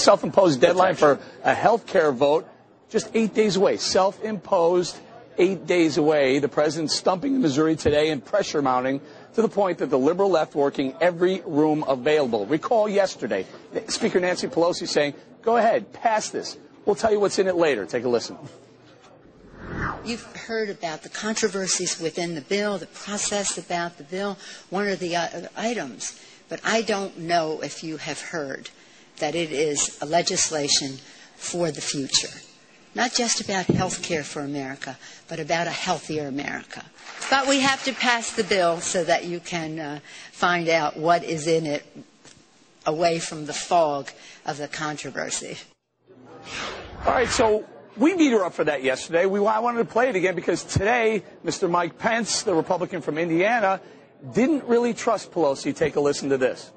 self-imposed deadline for a health care vote just 8 days away. Self-imposed 8 days away. The president stumping in Missouri today and pressure mounting to the point that the liberal left working every room available. Recall yesterday, Speaker Nancy Pelosi saying, go ahead, pass this. We'll tell you what's in it later. Take a listen. You've heard about the controversies within the bill, the process about the bill, one of the items. But I don't know if you have heard that it is a legislation for the future. Not just about health care for America, but about a healthier America. But we have to pass the bill so that you can find out what is in it away from the fog of the controversy. All right, so we beat her up for that yesterday. I wanted to play it again because today, Mr. Mike Pence, the Republican from Indiana, didn't really trust Pelosi. Take a listen to this.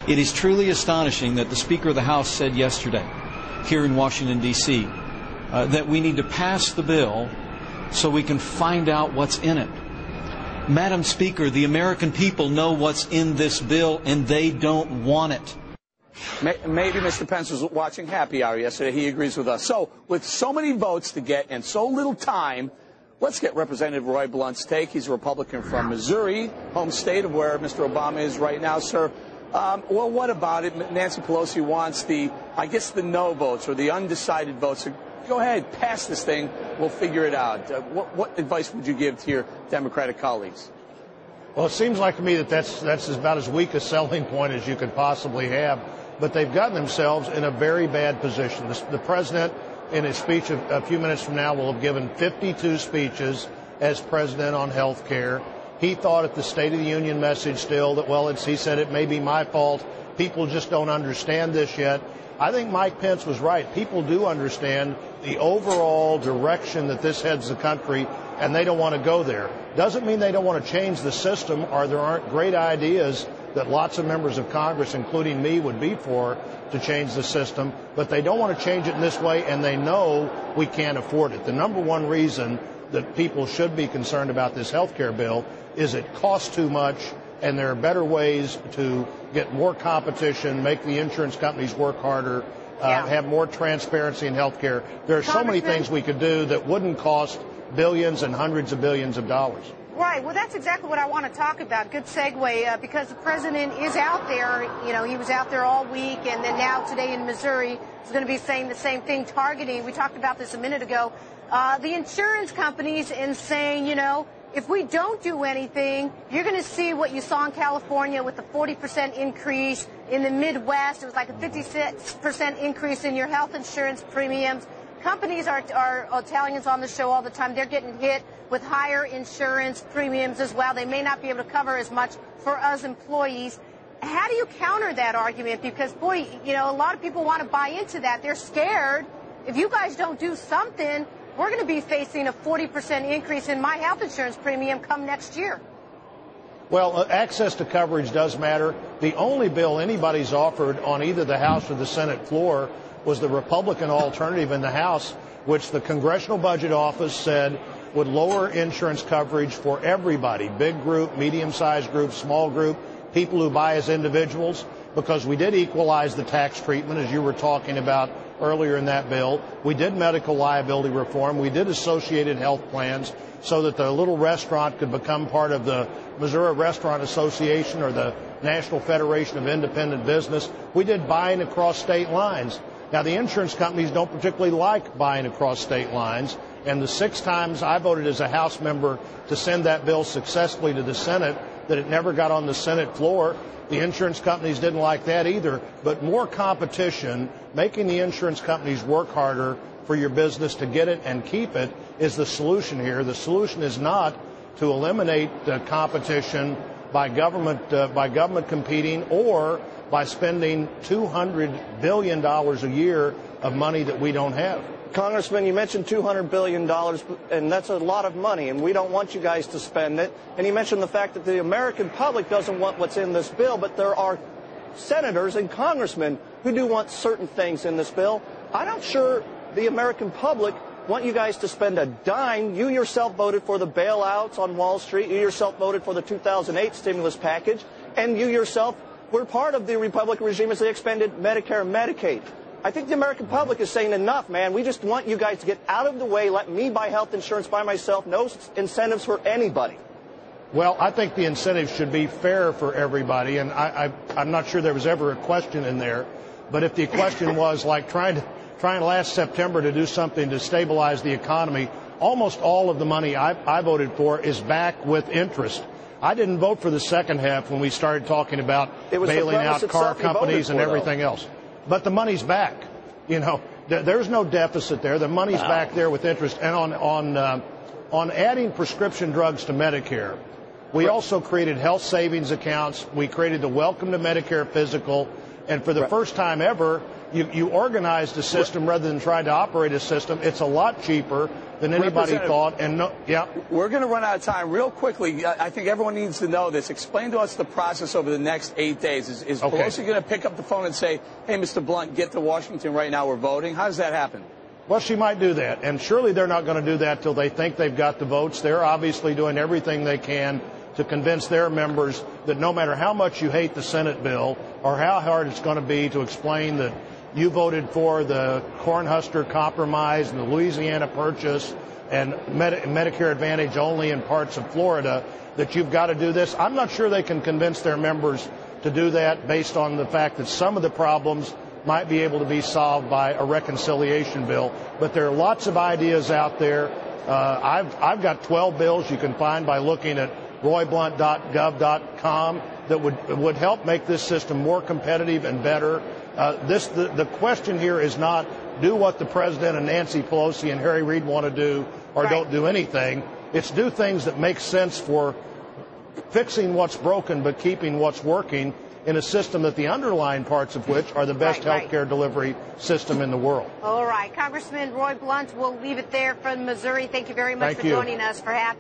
It is truly astonishing that the Speaker of the House said yesterday here in Washington, D.C., that we need to pass the bill so we can find out what's in it. Madam Speaker, the American people know what's in this bill, and they don't want it. Maybe Mr. Pence was watching Happy Hour yesterday. He agrees with us. So, with so many votes to get and so little time, let's get Representative Roy Blunt's take. He's a Republican from Missouri, home state of where Mr. Obama is right now, sir. Well, what about it? Nancy Pelosi wants the no votes or the undecided votes. So go ahead, pass this thing. We'll figure it out. What advice would you give to your Democratic colleagues? Well, it seems like to me that that's about as weak a selling point as you could possibly have. But they've gotten themselves in a very bad position. The president, in his speech a few minutes from now, will have given 52 speeches as president on health care. He thought at the State of the Union message still that, well, he said it may be my fault. People just don't understand this yet. I think Mike Pence was right. People do understand the overall direction that this heads the country, and they don't want to go there. Doesn't mean they don't want to change the system or there aren't great ideas that lots of members of Congress, including me, would be for to change the system, but they don't want to change it in this way, and they know we can't afford it. The number one reason that people should be concerned about this health care bill is it costs too much, and there are better ways to get more competition, make the insurance companies work harder, have more transparency in health care. There are so many things we could do that wouldn't cost billions and hundreds of billions of dollars. Right. Well, that's exactly what I want to talk about. Good segue, because the president is out there. You know, he was out there all week, and then now today in Missouri, he's going to be saying the same thing, targeting, we talked about this a minute ago, the insurance companies and saying, you know, if we don't do anything, you're going to see what you saw in California with the 40% increase. In the Midwest, it was like a 56% increase in your health insurance premiums. Companies are telling us on the show all the time they're getting hit with higher insurance premiums as well. They may not be able to cover as much for us employees. How do you counter that argument? Because, boy, you know, a lot of people want to buy into that. They're scared. If you guys don't do something, we're going to be facing a 40% increase in my health insurance premium come next year. Well, access to coverage does matter. The only bill anybody's offered on either the House or the Senate floor was the Republican alternative in the House, which the Congressional Budget Office said would lower insurance coverage for everybody, big group, medium-sized group, small group, people who buy as individuals, because we did equalize the tax treatment, as you were talking about earlier in that bill. We did medical liability reform. We did associated health plans so that the little restaurant could become part of the Missouri Restaurant Association or the National Federation of Independent Business. We did buying across state lines. Now, the insurance companies don't particularly like buying across state lines, and the 6 times I voted as a House member to send that bill successfully to the Senate, that it never got on the Senate floor, the insurance companies didn't like that either. But more competition, making the insurance companies work harder for your business to get it and keep it, is the solution here. The solution is not to eliminate the competition by government competing or by spending $200 billion a year of money that we don't have. Congressman, you mentioned $200 billion, and that's a lot of money, and we don't want you guys to spend it. And you mentioned the fact that the American public doesn't want what's in this bill, but there are senators and congressmen who do want certain things in this bill. I'm not sure the American public want you guys to spend a dime. You yourself voted for the bailouts on Wall Street. You yourself voted for the 2008 stimulus package, and you yourself were part of the Republican regime as they expanded Medicare and Medicaid. I think the American public is saying enough, man. We just want you guys to get out of the way. Let me buy health insurance by myself. No incentives for anybody. Well, I think the incentives should be fair for everybody, and I'm not sure there was ever a question in there. But if the question was like trying last September to do something to stabilize the economy, almost all of the money I voted for is back with interest. I didn't vote for the second half when we started talking about bailing out car companies and everything else. But the money's back. You know, there's no deficit there. The money's back there with interest. And on adding prescription drugs to Medicare, we also created health savings accounts. We created the Welcome to Medicare physical. And for the first time ever, you organized a system rather than trying to operate a system. It's a lot cheaper than anybody thought. And we're going to run out of time real quickly. I think everyone needs to know this. Explain to us the process over the next 8 days. Is Pelosi going to pick up the phone and say, hey, Mr. Blunt, get to Washington right now, we're voting? How does that happen? Well, she might do that. And surely they're not going to do that till they think they've got the votes. They're obviously doing everything they can to convince their members that no matter how much you hate the Senate bill or how hard it's going to be to explain that you voted for the Cornhusker Compromise and the Louisiana Purchase and Medicare Advantage only in parts of Florida, that you've got to do this. I'm not sure they can convince their members to do that based on the fact that some of the problems might be able to be solved by a reconciliation bill. But there are lots of ideas out there. I've got 12 bills you can find by looking at royblunt.gov.com that would help make this system more competitive and better. The question here is not do what the president and Nancy Pelosi and Harry Reid want to do or don't do anything. It's do things that make sense for fixing what's broken but keeping what's working in a system that the underlying parts of which are the best health care delivery system in the world. All right. Congressman Roy Blunt, we'll leave it there from Missouri. Thank you very much for joining us for Happy